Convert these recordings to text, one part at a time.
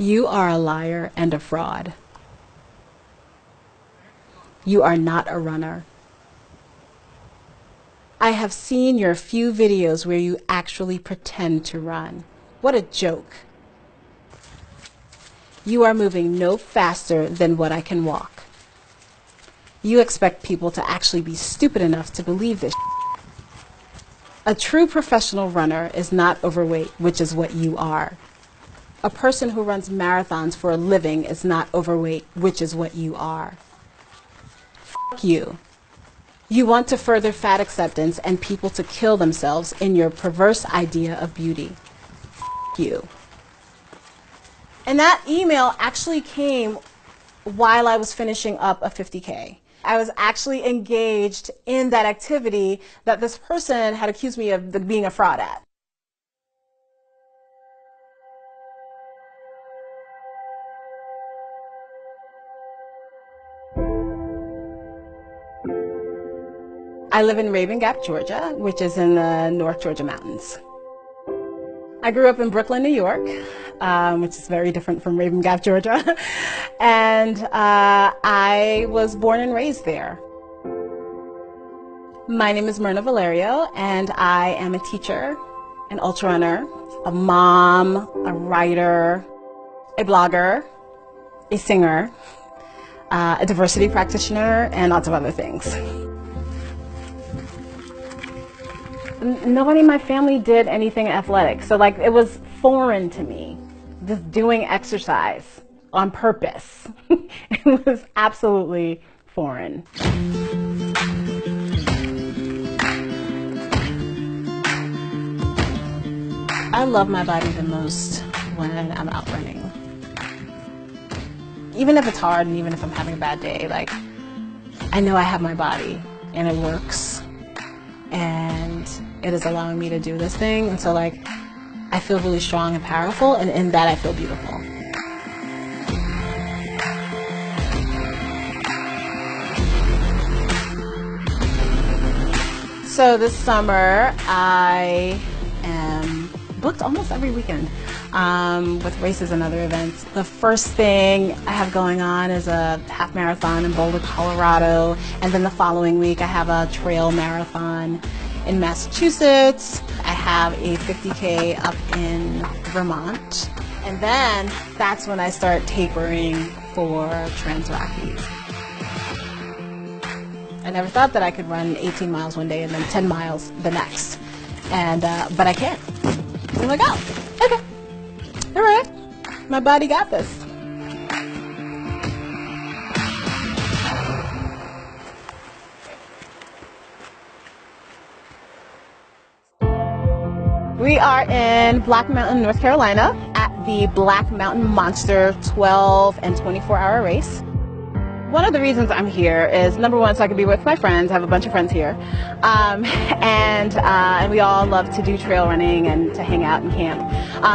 You are a liar and a fraud. You are not a runner. I have seen your few videos where you actually pretend to run. What a joke. You are moving no faster than what I can walk. You expect people to actually be stupid enough to believe this. A true professional runner is not overweight, which is what you are. A person who runs marathons for a living is not overweight, which is what you are. F you. You want to further fat acceptance and people to kill themselves in your perverse idea of beauty. F you. And that email actually came while I was finishing up a 50K. I was actually engaged in that activity that this person had accused me of being a fraud at. I live in Raven Gap, Georgia, which is in the North Georgia mountains. I grew up in Brooklyn, New York, which is very different from Raven Gap, Georgia. And I was born and raised there. My name is Mirna Valerio, and I am a teacher, an ultra runner, a mom, a writer, a blogger, a singer, a diversity practitioner, and lots of other things. Nobody in my family did anything athletic, so like it was foreign to me, just doing exercise on purpose. It was absolutely foreign. I love my body the most when I'm out running. Even if it's hard and even if I'm having a bad day, like I know I have my body and it works. And it is allowing me to do this thing, and so like I feel really strong and powerful, and in that I feel beautiful. So this summer I am booked almost every weekend with races and other events. The first thing I have going on is a half marathon in Boulder, Colorado, and then the following week I have a trail marathon in Massachusetts. I have a 50K up in Vermont, and then that's when I start tapering for Trans Rockies. I never thought that I could run 18 miles one day and then 10 miles the next, and but I can. I'm like, oh, okay, all right, my body got this. We are in Black Mountain, North Carolina at the Black Mountain Monster 12 and 24-hour race. One of the reasons I'm here is, number one, so I can be with my friends. I have a bunch of friends here. And we all love to do trail running and to hang out and camp.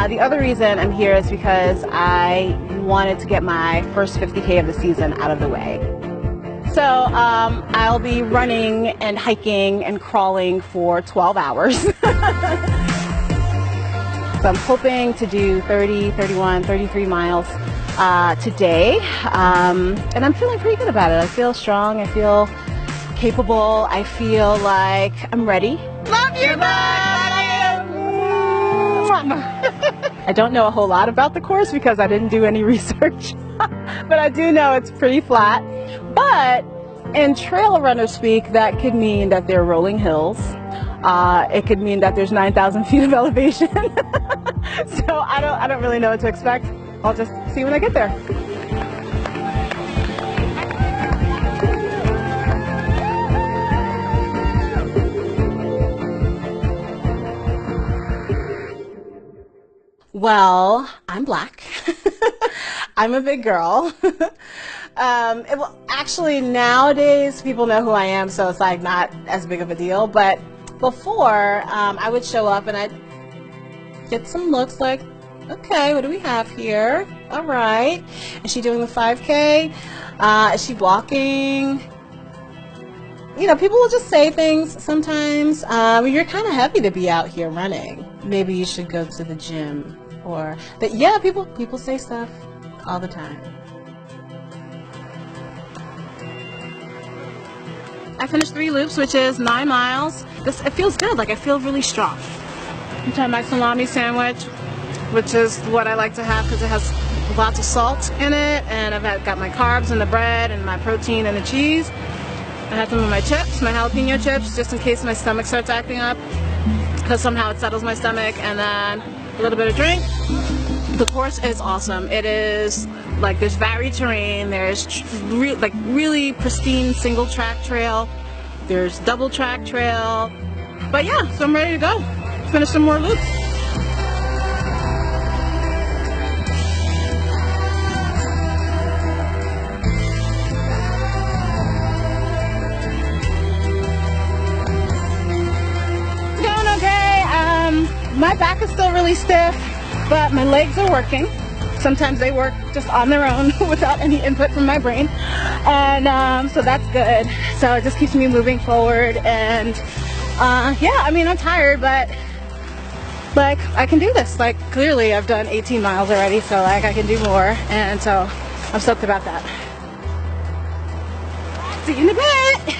The other reason I'm here is because I wanted to get my first 50K of the season out of the way. So I'll be running and hiking and crawling for 12 hours. So I'm hoping to do 30, 31, 33 miles today, and I'm feeling pretty good about it. I feel strong, I feel capable, I feel like I'm ready. Love you, bud! I don't know a whole lot about the course because I didn't do any research, but I do know it's pretty flat. But in trail runner speak, that could mean that they're rolling hills. It could mean that there's 9,000 feet of elevation. So I don't really know what to expect. I'll just see when I get there. Well, I'm black. I'm a big girl. Well, actually, nowadays people know who I am, so it's like not as big of a deal. But before, I would show up and I'd get some looks like, okay, what do we have here? All right. Is she doing the 5K? Is she walking? You know, people will just say things sometimes. You're kind of heavy to be out here running. Maybe you should go to the gym. or that, yeah, people say stuff all the time. I finished 3 loops, which is 9 miles. It feels good, like I feel really strong. I'm trying my salami sandwich, which is what I like to have because it has lots of salt in it, and I've got my carbs and the bread and my protein and the cheese. I have some of my chips, my jalapeno chips, just in case my stomach starts acting up, because somehow it settles my stomach, and then a little bit of drink. The course is awesome. It is like, there's varied terrain, there's really pristine single track trail, there's double track trail, but yeah, so I'm ready to go. Finish some more loops. Doing okay. My back is still really stiff, but my legs are working. Sometimes they work just on their own without any input from my brain, and so that's good. So it just keeps me moving forward, and yeah, I mean, I'm tired, but like, I can do this. Like, clearly I've done 18 miles already, so like I can do more, and so I'm stoked about that. See you in a bit.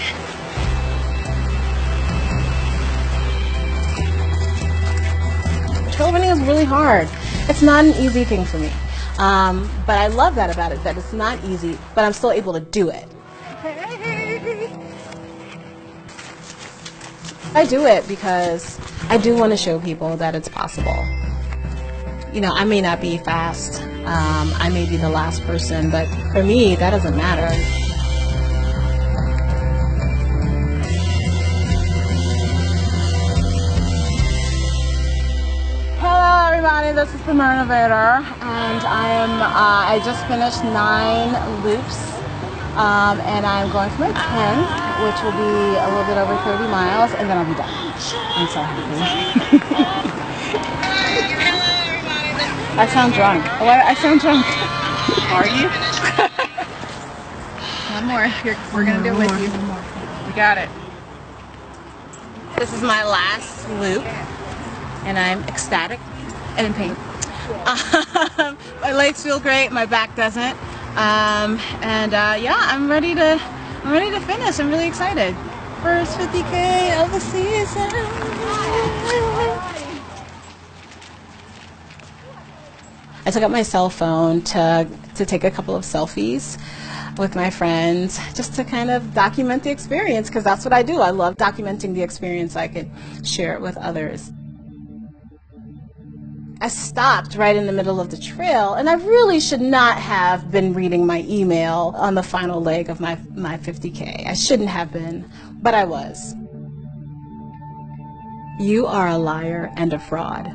Trail running is really hard. It's not an easy thing for me. But I love that about it, that it's not easy, but I'm still able to do it. I do it because I do want to show people that it's possible. You know, I may not be fast, I may be the last person, but for me, that doesn't matter. Hello everybody, this is the Mirna, and I just finished 9 loops, and I'm going for my 10th, which will be a little bit over 30 miles, and then I'll be done. I'm so happy. Hello everybody. I sound drunk. Oh, I sound drunk. Are you? One more. We're going to do it with you. We got it. This is my last loop, and I'm ecstatic and in pain. My legs feel great, my back doesn't, yeah, I'm ready to finish. I'm really excited. First 50K of the season. I took out my cell phone to take a couple of selfies with my friends, just to kind of document the experience, because that's what I do. I love documenting the experience so I can share it with others. I stopped right in the middle of the trail, and I really should not have been reading my email on the final leg of my 50K. I shouldn't have been, but I was. You are a liar and a fraud.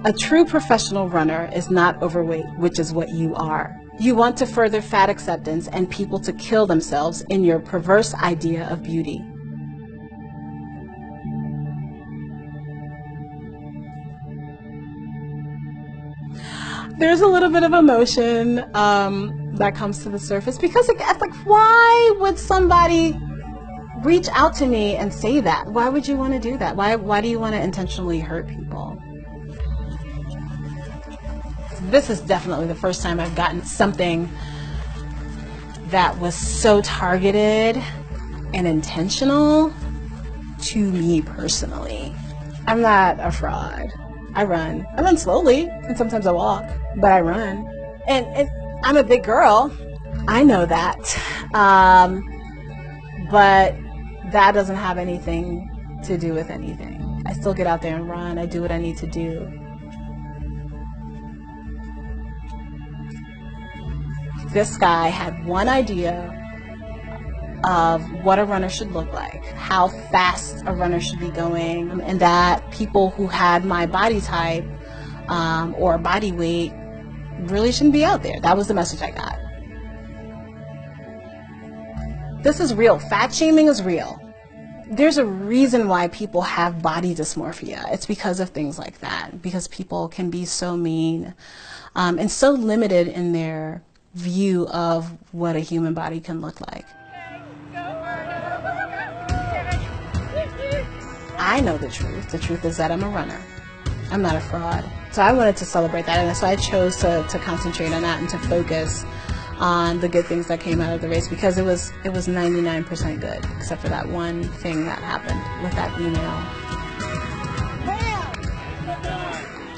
A true professional runner is not overweight, which is what you are. You want to further fat acceptance and people to kill themselves in your perverse idea of beauty. There's a little bit of emotion that comes to the surface, because it's like, why would somebody reach out to me and say that? Why would you want to do that? Why do you want to intentionally hurt people? This is definitely the first time I've gotten something that was so targeted and intentional to me personally. I'm not a fraud. I run. I run slowly, and sometimes I walk, but I run. And I'm a big girl. I know that. But that doesn't have anything to do with anything. I still get out there and run. I do what I need to do. This guy had one idea of what a runner should look like, how fast a runner should be going, and that people who had my body type or body weight really shouldn't be out there. That was the message I got. This is real. Fat shaming is real. There's a reason why people have body dysmorphia. It's because of things like that, because people can be so mean and so limited in their view of what a human body can look like. I know the truth. The truth is that I'm a runner. I'm not a fraud. So I wanted to celebrate that, and so I chose to concentrate on that and to focus on the good things that came out of the race, because it was 99% good, except for that one thing that happened with that email.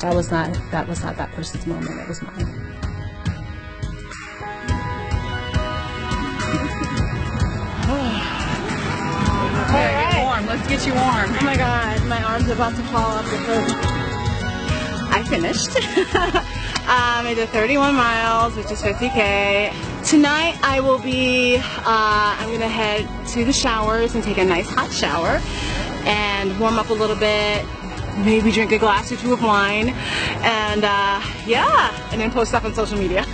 That was not that person's moment. It was mine. Okay, get warm. Let's get you warm. Oh my God, my arm's about to fall off the coach. I finished. I did 31 miles, which is 50K. Tonight I will be, I'm gonna head to the showers and take a nice hot shower and warm up a little bit, maybe drink a glass or two of wine, and yeah, and then post stuff on social media.